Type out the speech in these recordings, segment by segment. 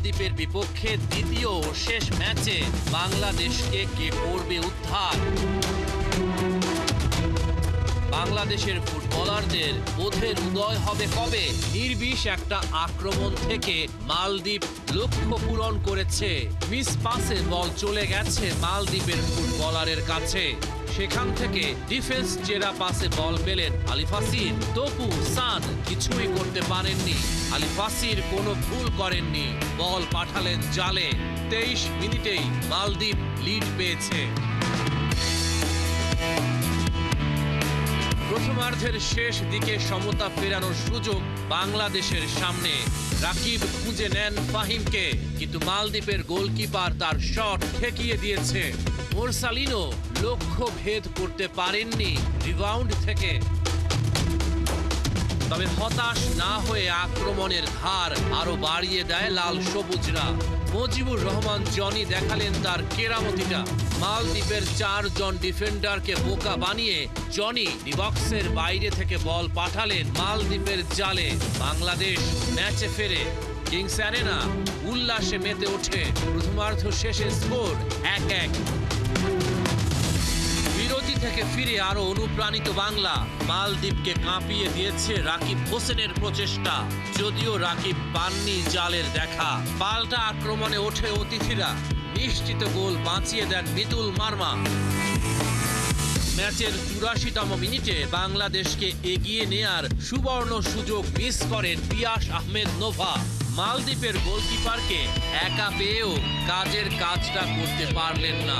মালদ্বীপের বিপক্ষে দ্বিতীয় ও শেষ ম্যাচে বাংলাদেশকে কে করবে উদ্ধার? বাংলাদেশের ফুটবলারদের বোধের উদয় হবে কবে? নির্বিষ একটা আক্রমণ থেকে মালদ্বীপ লক্ষ্য পূরণ করেছে। মিস পাসে বল চলে গেছে মালদ্বীপের ফুটবলারের কাছে, সেখান থেকে ডিফেন্স চেরা পাসে বল পেলেন আলী ফাসির। তপু সাদ কিছুই করতে পারেননি, আলী ফাসির কোনো ভুল করেননি, বল পাঠালেন জালে। 23 মিনিটেই মালদ্বীপ লিড পেয়েছে। প্রথমার্ধের শেষ দিকে সমতা ফেরানোর সুযোগ বাংলাদেশের সামনে। রাকিব খুঁজে নেন ফাহিমকে, কিন্তু মালদ্বীপের গোলকিপার তার শট ঠেকিয়ে দিয়েছে। মোরসালিনো লক্ষ্য ভেদ করতে পারেননি রিবাউন্ড থেকে। তবে হতাশ না হয়ে আক্রমণের ধার আরো বাড়িয়ে দেয় লাল সবুজরা। মুজিবুর রহমান জনি দেখালেন তার কেরামতিটা। মালদ্বীপের 4 জন ডিফেন্ডারকে বোকা বানিয়ে জনি ডিবক্সের বাইরে থেকে বল পাঠালেন মালদ্বীপের জালে। বাংলাদেশ ম্যাচে ফেরে। কিংস অ্যারেনা উল্লাসে মেতে ওঠে। প্রথমার্ধ শেষে স্কোর 1-1। বিরতি থেকে ফিরে আরো অনুপ্রাণিত বাংলা। মালদ্বীপকে কাঁপিয়ে দিয়েছে রাকিব হোসেনের প্রচেষ্টা। যদিও রাকিব পাননি জালের দেখা। পাল্টা আক্রমণে ওঠে অতিথিরা। নিশ্চিত গোল বাঁচিয়ে দেন মিতুল মার্মা। ম্যাচের 84তম মিনিটে বাংলাদেশকে এগিয়ে নেয়ার সুবর্ণ সুযোগ মিস করেন পিয়াস আহমেদ নোভা। মালদ্বীপের গোলকিপারকে একা পেয়েও কাজের কাজটা করতে পারলেন না।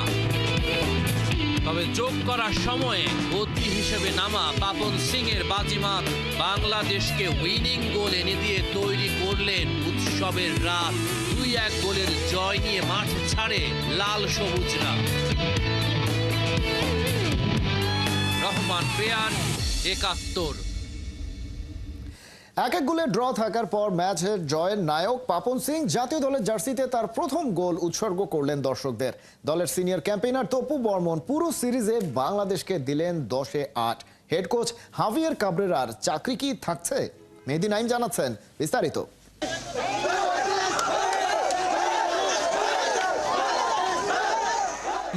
তবে যোগ করার সময়ে বদলি হিসেবে নামা পাপন সিং এর বাজিমাত বাংলাদেশকে উইনিং গোল এনে দিয়ে তৈরি করলেন উৎসবের রাত। 2-1 গোলের জয় নিয়ে মাঠ ছাড়ে লাল সবুজরা। রহমান পেয়ান, 71। 1-1 গোলে ড্র থাকার পর ম্যাচের জয়ের নায়ক পাপন সিং জাতীয় দলের জার্সিতে তার প্রথম গোল উৎসর্গ করলেন দর্শকদের। দলের সিনিয়র ক্যাম্পেইনার তপু বর্মন পুরো সিরিজে বাংলাদেশকে দিলেন 10-8। হেড কোচ হাভিয়ের কাবরেরার চাকরি কি থাকছে? মেহেদী নাইম জানাচ্ছেন বিস্তারিত।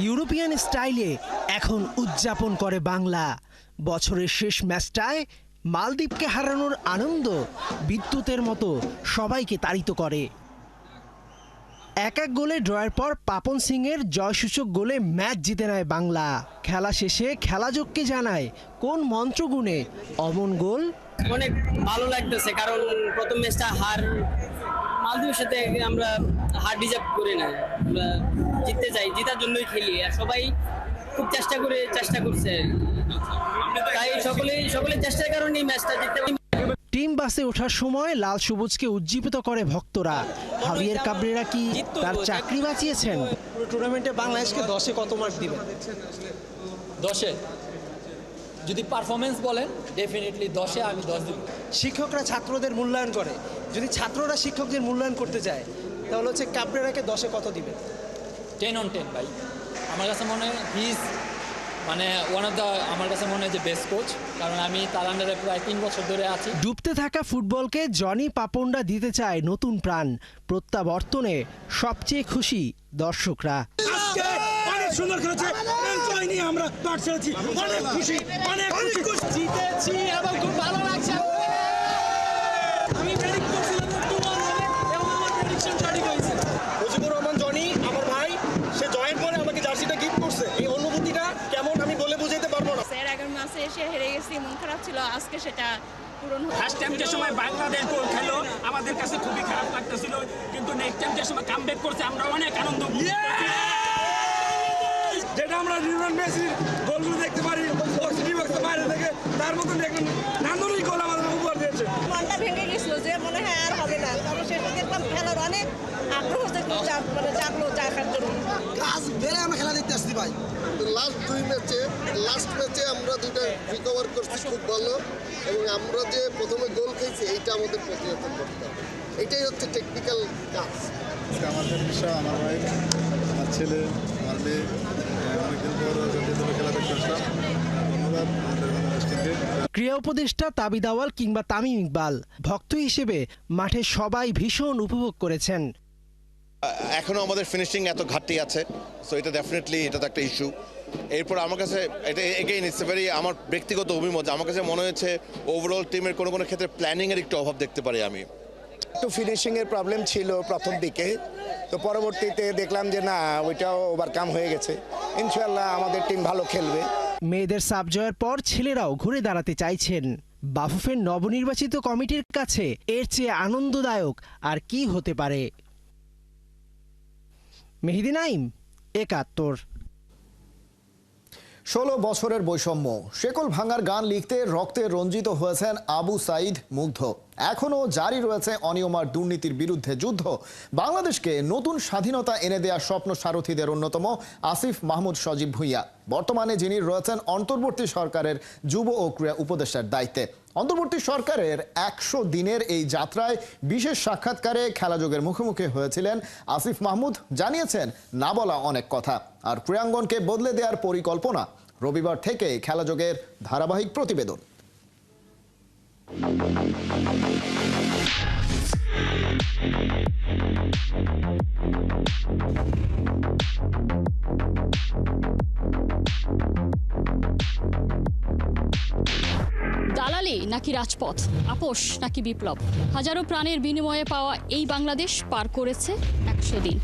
ইউরোপিয়ান স্টাইলে এখন উদযাপন করে বাংলা। বছরের শেষ ম্যাচটায় মালদ্বীপকে হারানোর আনন্দ বিদ্যুতের মতো সবাইকে তাড়িত করে। 1-1 গোলে ড্রয়ের পর পাপন সিং এর জয়সূচক গোলে ম্যাচ জিতে নেয় বাংলা। খেলা শেষে খেলাযোগকে জানায় কোন মন্ত্রগুণে অমন গোল। অনেক ভালো লাগতেছে, কারণ প্রথম ম্যাচটা মালদ্বীপের সাথে আমরা হার ডিজার্ভ করি না। আমরা জিততে চাই, জেতার জন্যই খেলি। আর সবাই খুব চেষ্টা করছে, তাই সকলের চেষ্টার কারণে ম্যাচটা জিততে। টিম বাসে ওঠার সময় লাল সবুজকে উজ্জীবিত করে ভক্তরা। হাভিয়ের কাবরেরা কি তার চাকরি বাঁচিয়েছেন? পুরো টুর্নামেন্টে বাংলাদেশকে 10-এ কত মার্ক দিবেন? 10-এ যদি পারফরমেন্স বলেন, ডেফিনেটলি 10-এ আমি 10 দিব। শিক্ষকরা ছাত্রদের মূল্যায়ন করে, যদি ছাত্ররা শিক্ষকদের মূল্যায়ন করতে যায় তাহলে হচ্ছে কাবরেরাকে 10-এ কত দিবেন? 10 on 10 ভাই। আমার কাছে মনে হয় মানে আমার কাছে মনে হয় যে বেস্ট কোচ, কারণ আমি তার আন্ডারে প্রায় 3 বছর ধরে আছি। ডুবতে থাকা ফুটবলকে জনি পাপনরা দিতে চায় নতুন প্রাণ। প্রত্যাবর্তনে সবচেয়ে খুশি দর্শকরা। অনেক সুন্দর খেলেছে, জয় নিয়ে আমরা মাঠ ছেড়েছি। অনেক খুশি, অনেক জিতেছি এবং খুব ভালো লাগছে। আমি প্রেডিক্ট করছিলাম 2-1 হবে এবং আমার প্রেডিকশন সঠিক হয়েছে। মুজিবুর রহমান জনি আমার ভাই, সে জয়ের পরে আমাকে জার্সিটা গিফট করছে। এই অনুভূতিটা কেমন আমি বলে বুঝাইতে পারবো না। এর আগের ম্যাচে এসে হেরে গেছি, মন খারাপ ছিল। আজকে সেটা পূরণ হলো। ফার্স্ট টাইম যে সময় বাংলাদেশ গোল খেলো আমাদের কাছে খুবই খারাপ লাগতেছিল, কিন্তু নেক্সট টাইম যে সময় কামব্যাক করছে আমরা অনেক আনন্দ। যেটা আমরা লিওনেল মেসির গোলগুলো দেখতে পারি পজিটিভ বক্সের বাইরে থেকে, তার মতন একদম নান্দনিক গোল আমাদের উপহার দিয়েছে। মনটা ভেঙে গেছিল যে মনে হয় আর হবে না। তারপর শেষে দেখলাম খেলার অনেক আগ্রহ জাগলো দেখার জন্য। কাজ বেড়ে আমরা খেলা দেখতে আসছি ভাই। লাস্ট ম্যাচে আমরা দুটো রিকভার করছি খুব ভালো, এবং আমরা যে প্রথমে গোল খেয়েছি এইটা আমাদের প্রতিহত করতে হবে। এটাই হচ্ছে টেকনিক্যাল কাজ। আমাদের বিষয় আমার ভাই, আমার ছেলে, আমার মেয়ে অনেকদিন পর জাতীয় দলে খেলা দেখতে আসলাম। ধন্যবাদ আমাদের বাংলাদেশ টিমকে। ক্রীড়া উপদেষ্টা তাবিদ আওয়াল কিংবা তামিম ইকবাল ভক্ত হিসেবে মাঠে সবাই ভীষণ উপভোগ করেছেন। এখনো আমাদের ফিনিশিং এত ঘাটতি আছে, সো এটা ডেফিনেটলি এটা তো একটা ইস্যু। এরপর আমার কাছে এটা এগেইন ইটস ভেরি আমার ব্যক্তিগত অভিমত, আমার কাছে মনে হয়েছে ওভারঅল টিমের কোনো কোনো ক্ষেত্রে প্ল্যানিংয়ের একটু অভাব দেখতে পারি আমি। একটু ফিনিশিংয়ের প্রবলেম ছিল প্রথম দিকে, তো পরবর্তীতে দেখলাম যে না, ওইটাও ওভারকাম হয়ে গেছে। ইনশাআল্লাহ আমাদের টিম ভালো খেলবে। মেয়েদের সাব জয়ের পর ছেলেরাও ঘুরে দাঁড়াতে চাইছেন। বাফুফের নবনির্বাচিত কমিটির কাছে এর চেয়ে আনন্দদায়ক আর কি হতে পারে? মেহেদী নাইম, ৭১। ১৬ বছরের বৈষম্য, শেকল ভাঙার গান লিখতে রক্তে রঞ্জিত হয়েছেন আবু সাইদ মুগ্ধ। এখনও জারি রয়েছে অনিয়ম আর দুর্নীতির বিরুদ্ধে যুদ্ধ। বাংলাদেশকে নতুন স্বাধীনতা এনে দেয়া স্বপ্ন সারথীদের অন্যতম আসিফ মাহমুদ সজীব ভুঁইয়া বর্তমানে যিনি রয়েছেন অন্তর্বর্তী সরকারের যুব ও ক্রীড়া উপদেষ্টার দায়িত্বে। অন্তর্বর্তী সরকারের ১০০ দিনের এই যাত্রায় বিশেষ সাক্ষাৎকারে খেলাযোগের মুখোমুখি হয়েছিলেন আসিফ মাহমুদ। জানিয়েছেন না বলা অনেক কথা, আর ক্রীড়াঙ্গনকে বদলে দেওয়ার পরিকল্পনা। রবিবার থেকে খেলাযোগের ধারাবাহিক প্রতিবেদন। দালালি নাকি রাজপথ, আপোষ নাকি বিপ্লব, হাজারো প্রাণের বিনিময়ে পাওয়া এই বাংলাদেশ পার করেছে ১০০ দিন।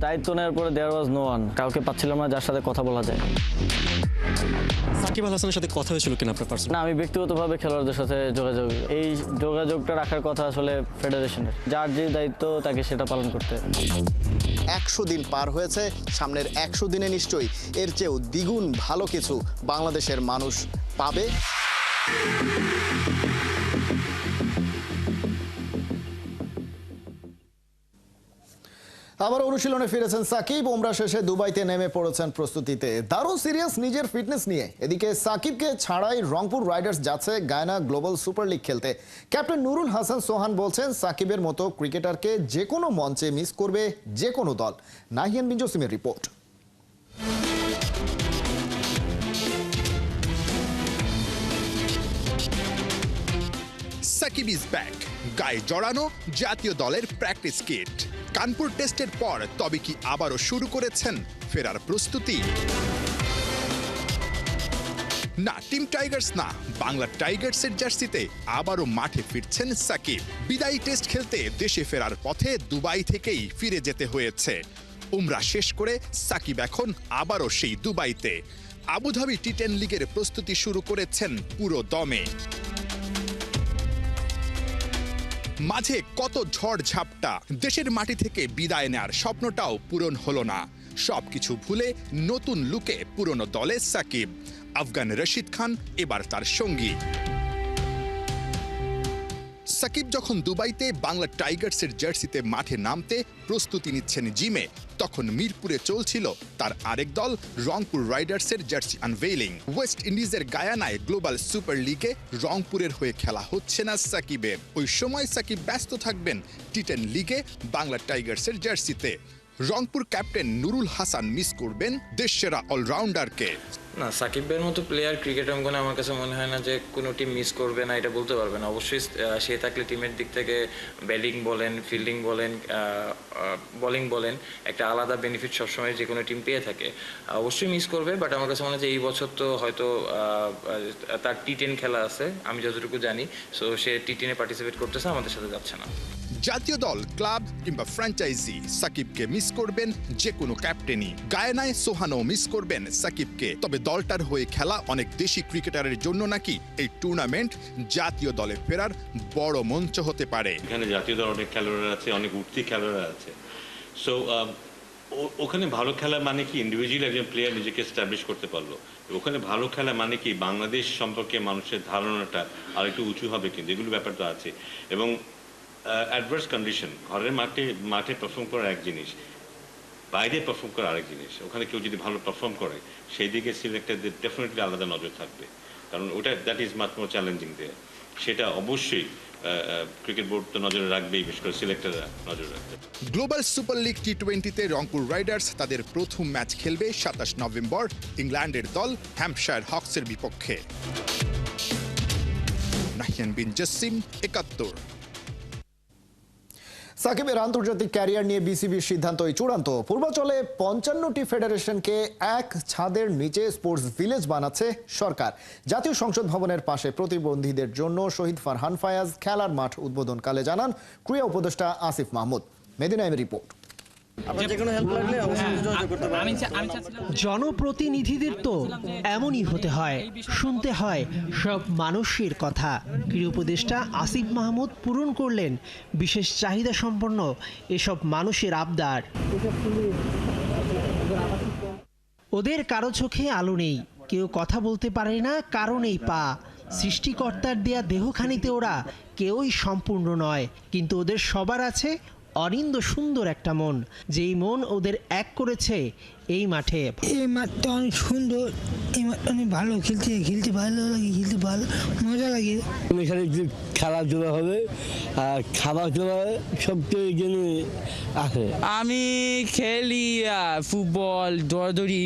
দায়িত্ব নেওয়ার পরে দেয়ার ওয়াজ নো ওয়ান, কাউকে পাচ্ছিলাম না যার সাথে কথা বলা যায়। সাকিব আল হাসানের সাথে কথা হয়েছিল কিনা আপনার পার্সোনাল? না, আমি ব্যক্তিগতভাবে খেলোয়াড়দের সাথে যোগাযোগ, এই যোগাযোগটা রাখার কথা আসলে ফেডারেশনের, যার যে দায়িত্ব তাকে সেটা পালন করতে। ১০০ দিন পার হয়েছে, সামনের ১০০ দিনে নিশ্চয়ই এর চেয়েও দ্বিগুণ ভালো কিছু বাংলাদেশের মানুষ পাবে। আবার অনুশীলনে ফিরেছেন সাকিব। ওমরা শেষে দুবাইতে নেমে পড়েছেন প্রস্তুতিতে। দারুণ সিরিয়াস নিজের ফিটনেস নিয়ে। এদিকে সাকিবকে ছাড়াই রংপুর রাইডার্স যাচ্ছে গায়না গ্লোবাল সুপার লিগ খেলতে। ক্যাপ্টেন নুরুল হাসান সোহান বলছেন সাকিবের মতো ক্রিকেটারকে যে কোনো মঞ্চে মিস করবে যে কোনো দল। নাহিয়ান বিন জসিমের রিপোর্ট। সাকিব ইজ ব্যাক, গায়ে জড়ানো জাতীয় দলের প্র্যাকটিস কিট। কানপুর টেস্টের পর তবে কি আবারও শুরু করেছেন ফেরার প্রস্তুতি? না, টিম টাইগার্স না, বাংলা টাইগার্সের জার্সিতে আবারও মাঠে ফিরছেন সাকিব। বিদায়ী টেস্ট খেলতে দেশে ফেরার পথে দুবাই থেকেই ফিরে যেতে হয়েছে। উমরা শেষ করে সাকিব এখন আবারও সেই দুবাইতে। আবুধাবি টি10 লিগের প্রস্তুতি শুরু করেছেন পুরো দমে। মাঝে কত ঝড় ঝাপটা, দেশের মাটি থেকে বিদায় নেয়ার স্বপ্নটাও পূরণ হলো না। সবকিছু ভুলে নতুন লুকে পুরনো দলে সাকিব। আফগান রশিদ খান এবার তার সঙ্গী। সাকিব যখন দুবাইতে বাংলা টাইগার্সের জার্সিতে মাঠে নামতে প্রস্তুতি নিচ্ছেন জিমে, তখন মিরপুরে চলছিল তার আরেক দল রংপুর রাইডার্সের জার্সি আনভেইলিং। ওয়েস্ট ইন্ডিজের গায়ানায় গ্লোবাল সুপার লিগে রংপুরের হয়ে খেলা হচ্ছে না সাকিবের। ওই সময় সাকিব ব্যস্ত থাকবেন টি10 লিগে বাংলা টাইগার্সের জার্সিতে। রংপুর ক্যাপ্টেন নুরুল হাসান মিস করবেন দেশসেরা অলরাউন্ডারকে। না, সাকিবের মতো প্লেয়ার ক্রিকেট অঙ্গনে আমার কাছে মনে হয় না যে কোনো টিম মিস করবে না, এটা বলতে পারবে না। অবশ্যই সে থাকলে টিমের দিক থেকে ব্যাটিং বলেন, ফিল্ডিং বলেন, বোলিং বলেন, একটা আলাদা বেনিফিট সবসময় যে কোনো টিম পেয়ে থাকে। অবশ্যই মিস করবে, বাট আমার কাছে মনে হয় যে এই বছর তো হয়তো তার টি10 খেলা আছে আমি যতটুকু জানি, সো সে টি10-এ পার্টিসিপেট করতেছে, আমাদের সাথে যাচ্ছে না। জাতীয় দল, ক্লাব কিংবা ফ্র্যাঞ্চাইজি সাকিবকে মিস করবেন যে কোনো ক্যাপ্টেনই। গায়ানায় সোহানও মিস করবেন সাকিবকে। তবে দলটার হয়ে খেলা অনেক দেশি ক্রিকেটারের জন্য নাকি এই টুর্নামেন্ট জাতীয় দলে ফেরার বড় মঞ্চ হতে পারে। এখানে জাতীয় দল অনেক খেলোয়াড় আছে, অনেক উঠতি খেলোয়াড় আছে। সো ওখানে ভালো খেলা মানে কি ইন্ডিভিজুয়াল একজন প্লেয়ার নিজেকে এস্টাবলিশ করতে পারলো। ওখানে ভালো খেলা মানে কি বাংলাদেশ সম্পর্কে মানুষের ধারণাটা আর একটু উঁচু হবে, কিন্তু এগুলো ব্যাপার তো আছে। এবং অ্যাডভার্স কন্ডিশন, ঘরের মাঠে পারফর্ম করা এক জিনিস, বাইরে পারফর্ম করা আরেক জিনিস। ওখানে কেউ যদি ভালো পারফর্ম করে সেই দিকে সিলেক্টরদের ডেফিনেটলি আলাদা নজর থাকবে, কারণ ওটা that is much more challenging there. সেটা অবশ্যই ক্রিকেট বোর্ড তো নজরে রাখবেই, বিশেষ করে সিলেক্টররা নজর রাখবে। গ্লোবাল সুপার লিগ টি20তে রংপুর রাইডার্স তাদের প্রথম ম্যাচ খেলবে ২৭ নভেম্বর ইংল্যান্ডের দল হ্যাম্পশায়ার হকসের বিপক্ষে। নাহিয়ান বিন জসিম, ৭১। সাকিবের আন্তর্জাতিক ক্যারিয়ার নিয়ে বিসিবির সিদ্ধান্তই চূড়ান্ত। পূর্বাঞ্চলে ৫৫টি ফেডারেশনকে এক ছাদের নিচে স্পোর্টস ভিলেজ বানাচ্ছে সরকার। জাতীয় সংসদ ভবনের পাশে প্রতিবন্ধীদের জন্য শহীদ ফারহান ফায়াজ খেলার মাঠ উদ্বোধনকালে জানান ক্রীড়া উপদেষ্টা আসিফ মাহমুদ। Medina M report. জনপ্রতিনিধিদের তো এমনই হতে হয়, শুনতে হয় সব মানুষের কথা। ক্রীড়া উপদেষ্টা আসিফ মাহমুদ পূরণ করলেন বিশেষ চাহিদা সম্পন্ন এসব মানুষের আবদার। ওদের কারো চোখে আলো নেই, কেউ কথা বলতে পারে না, কারো নেই পা। সৃষ্টিকর্তার দেয়া দেহখানিতে ওরা কেউই সম্পূর্ণ নয়, কিন্তু ওদের সবার আছে অনিন্দ সুন্দর একটা মন, যেই মন ওদের এক করেছে এই মাঠে। এই মাঠটা অনেক সুন্দর, এই মাঠটা অনেক ভালো, খেলতে ভালো লাগে, খেলতে ভালো মজা লাগে। এখানে খেলাধুলা হবে আর খাবার দাবার সব জন্য আছে। আমি খেলি ফুটবল, দৌড়াদৌড়ি,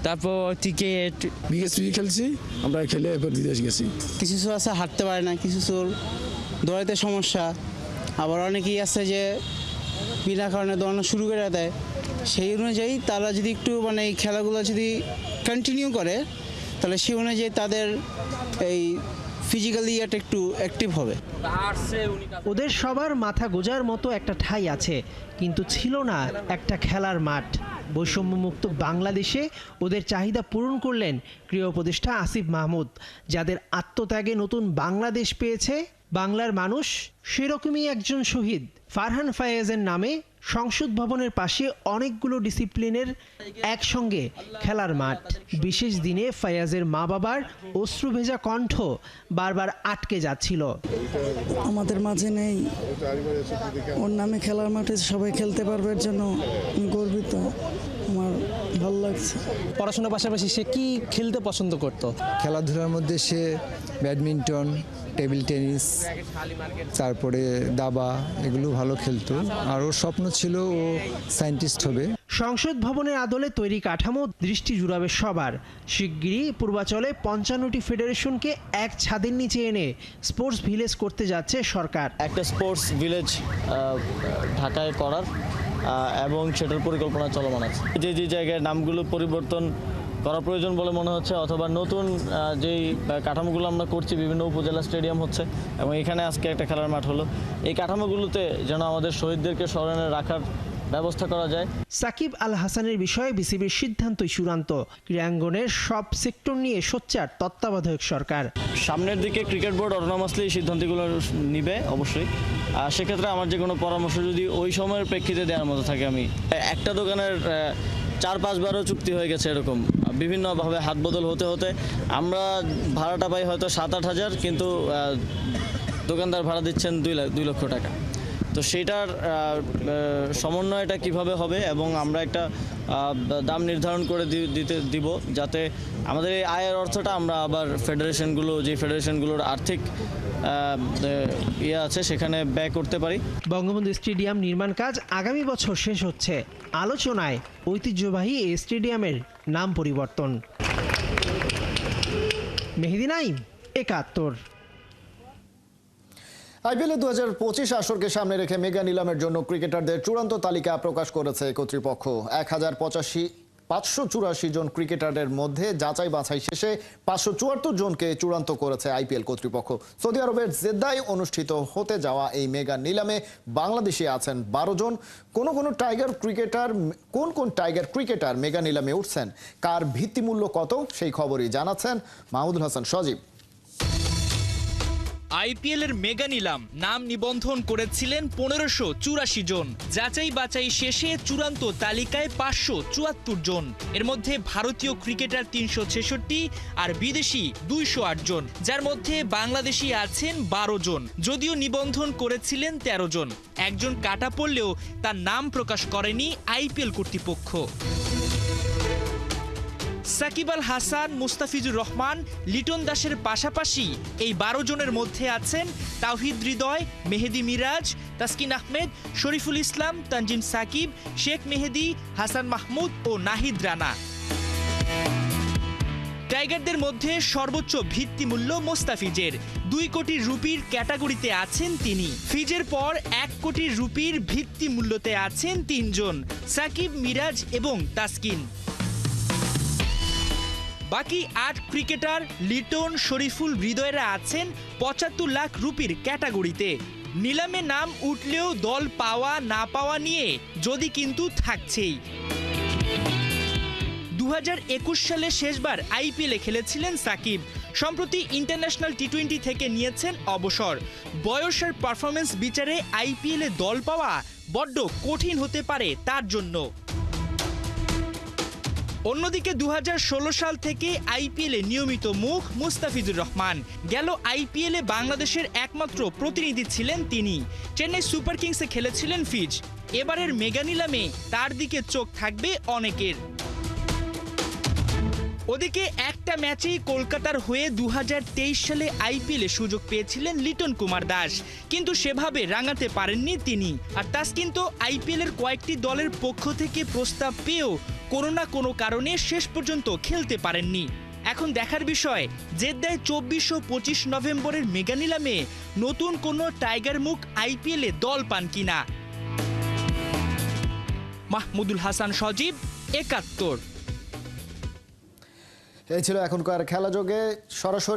তারপর ক্রিকেট। বিএসপি খেলছি, আমরা খেলে এরপর বিদেশ গেছি। কিছু চোর আছে হাঁটতে পারে না, কিছু চোর দৌড়াইতে সমস্যা, আবার অনেকেই আছে যে বিনা কারণে দৌড়ানো শুরু করে দেয়। সেই অনুযায়ী তারা যদি একটু মানে এই খেলাগুলো যদি কন্টিনিউ করে, তাহলে সেই অনুযায়ী তাদের এই ফিজিক্যালি এটা একটু অ্যাক্টিভ হবে। ওদের সবার মাথা গোজার মতো একটা ঠাঁই আছে, কিন্তু ছিল না একটা খেলার মাঠ। বৈষম্যমুক্ত বাংলাদেশে ওদের চাহিদা পূরণ করলেন ক্রীড়া উপদেষ্টা আসিফ মাহমুদ। যাদের আত্মত্যাগে নতুন বাংলাদেশ পেয়েছে বাংলার মানুষ, সেরকমই একজন শহীদ ফারহান ফায়াজের নামে সংসদ ভবনের পাশে অনেকগুলো ডিসিপ্লিনের একসঙ্গে খেলার মাঠ। বিশেষ দিনে ফায়াজের মা বাবার অশ্রুভেজা কণ্ঠ বারবার আটকে যাচ্ছিল। আমাদের মাঝে নেই, ওর নামে খেলার মাঠে সবাই খেলতে পারবে, এর জন্য গর্বিত, আমার ভালো লাগছে। পড়াশোনার পাশাপাশি সে কি খেলতে পছন্দ করতো? খেলাধুলার মধ্যে সে ব্যাডমিন্টন, টেবিল টেনিস, তারপরে দাবা, এগুলো ভালো খেলতো। আর ওর স্বপ্ন ছিল ও সায়েন্টিস্ট হবে। সংসদ ভবনের আদলে তৈরি কাঠামো দৃষ্টি জুড়াবে সবার। শিগগিরই পূর্বাঞ্চলে ৫৫টি ফেডারেশনকে এক ছাদের নিচে এনে স্পোর্টস ভিলেজ করতে যাচ্ছে সরকার। একটা স্পোর্টস ভিলেজ ঢাকায় করার এবং সেটার পরিকল্পনা চলমান আছে। যে যে জায়গায় নামগুলো পরিবর্তন করা প্রয়োজন বলে মনে হচ্ছে, অথবা নতুন যেই কাঠামোগুলো আমরা করছি, বিভিন্ন উপজেলা স্টেডিয়াম হচ্ছে এবং এখানে আজকে একটা খেলার মাঠ হলো, এই কাঠামোগুলোতে যেন আমাদের শহীদদেরকে স্মরণে রাখার ব্যবস্থা করা যায়। সাকিব আল হাসানের বিষয়ে বিসিবির সিদ্ধান্তই চূড়ান্ত। ক্রীড়াঙ্গনের সব সেক্টর নিয়ে সোচ্চার তত্ত্বাবধায়ক সরকার। সামনের দিকে ক্রিকেট বোর্ড অটোনমাসলি এই সিদ্ধান্তগুলো নিবে অবশ্যই। সেক্ষেত্রে আমার যে কোনো পরামর্শ যদি ওই সময়ের প্রেক্ষিতে দেওয়ার মতো থাকে, আমি একটা দোকানের ৪-৫ বারও চুক্তি হয়ে গেছে, এরকম বিভিন্নভাবে হাত বদল হতে হতে আমরা ভাড়াটা পাই হয়তো ৭-৮ হাজার, কিন্তু দোকানদার ভাড়া দিচ্ছেন ২ লক্ষ টাকা। তো সেইটার সমন্বয়টা কিভাবে হবে এবং আমরা একটা দাম নির্ধারণ করে দিব, যাতে আমাদের এই আয়ের অর্থটা আমরা আবার ফেডারেশনগুলো, যে ফেডারেশনগুলোর আর্থিক আছে সেখানে ব্যয় করতে পারি। বঙ্গবন্ধু স্টেডিয়াম নির্মাণ কাজ আগামী বছর শেষ হচ্ছে। আলোচনায় ঐতিহ্যবাহী এই স্টেডিয়ামের নাম পরিবর্তন। মেহেদি নাইম, ৭১। আইপিএল ২০২৫ আসরকে সামনে রেখে মেগা নিলামের জন্য ক্রিকেটারদের চূড়ান্ত তালিকা প্রকাশ করেছে কর্তৃপক্ষ। ৫৮৪ জন ক্রিকেটারের মধ্যে যাচাই বাছাই শেষে ৫৭৪ জনকে চূড়ান্ত করেছে আইপিএল কর্তৃপক্ষ। সৌদি আরবের জেদ্দায় অনুষ্ঠিত হতে যাওয়া এই মেগা নিলামে বাংলাদেশে আছেন ১২ জন। কোন টাইগার ক্রিকেটার মেগা নিলামে উঠছেন, কার ভিত্তিমূল্য কত, সেই খবরই জানাচ্ছেন মাহমুদুল হাসান সজীব। আইপিএল এর মেগা নিলাম নাম নিবন্ধন করেছিলেন ১৫৮৪ জন। যাচাই বাছাই শেষে চূড়ান্ত তালিকায় ৫৭৪ জন। এর মধ্যে ভারতীয় ক্রিকেটার ৩৬৬ আর বিদেশি ২০৮ জন, যার মধ্যে বাংলাদেশি আছেন ১২ জন। যদিও নিবন্ধন করেছিলেন ১৩ জন, একজন কাটা পড়লেও তার নাম প্রকাশ করেনি আইপিএল কর্তৃপক্ষ। সাকিব আল হাসান, মুস্তাফিজুর রহমান, লিটন দাসের পাশাপাশি এই ১২ জনের মধ্যে আছেন তাওহিদ হৃদয়, মেহেদি মিরাজ, তাসকিন আহমেদ, শরীফুল ইসলাম, তানজিম সাকিব, শেখ মেহেদি, হাসান মাহমুদ ও নাহিদ রানা। টাইগারদের মধ্যে সর্বোচ্চ ভিত্তিমূল্য মোস্তাফিজের 2 কোটি রুপির ক্যাটাগরিতে আছেন তিনি। ফিজের পর 1 কোটি রুপির ভিত্তিমূল্যতে আছেন 3 জন, সাকিব, মিরাজ এবং তাসকিন। বাকি 8 ক্রিকেটার লিটন, শরীফুল, হৃদয়রা আছেন 75 লাখ রুপির ক্যাটাগরিতে। নিলামে নাম উঠলেও দল পাওয়া না পাওয়া নিয়ে যদি কিন্তু থাকছেই। 2021 সালে শেষবার আইপিএলে খেলেছিলেন সাকিব। সম্প্রতি ইন্টারন্যাশনাল টি20 থেকে নিয়েছেন অবসর। বয়স আর পারফরমেন্স বিচারে আইপিএলে দল পাওয়া বড্ড কঠিন হতে পারে তার জন্য। অন্যদিকে 2016 সাল থেকে আইপিএলে নিয়মিত মুখ মুস্তাফিজুর রহমান। গেল আইপিএলে বাংলাদেশের একমাত্র প্রতিনিধি ছিলেন তিনি। চেন্নাই সুপার কিংসে খেলেছিলেন ফিজ। এবারের মেগা নিলামে তার দিকে চোখ থাকবে অনেকের। ওদিকে একটা ম্যাচেই কলকাতার হয়ে 2023 সালে আইপিএলে সুযোগ পেয়েছিলেন লিটন কুমার দাস, কিন্তু সেভাবে রাঙাতে পারেননি তিনি। আর তাসকিন তো আইপিএলের কয়েকটি দলের পক্ষ থেকে প্রস্তাব পেয়েও কোনো না কোনো কারণে শেষ পর্যন্ত খেলতে পারেননি। এখন দেখার বিষয় জেদ্দায় 24 ও 25 নভেম্বরের মেগা নিলামে নতুন কোনো টাইগার মুখ আইপিএলে দল পান কিনা। মাহমুদুল হাসান সজীব, 71। এই ছিল এখনকার খেলা যোগে সরাসরি।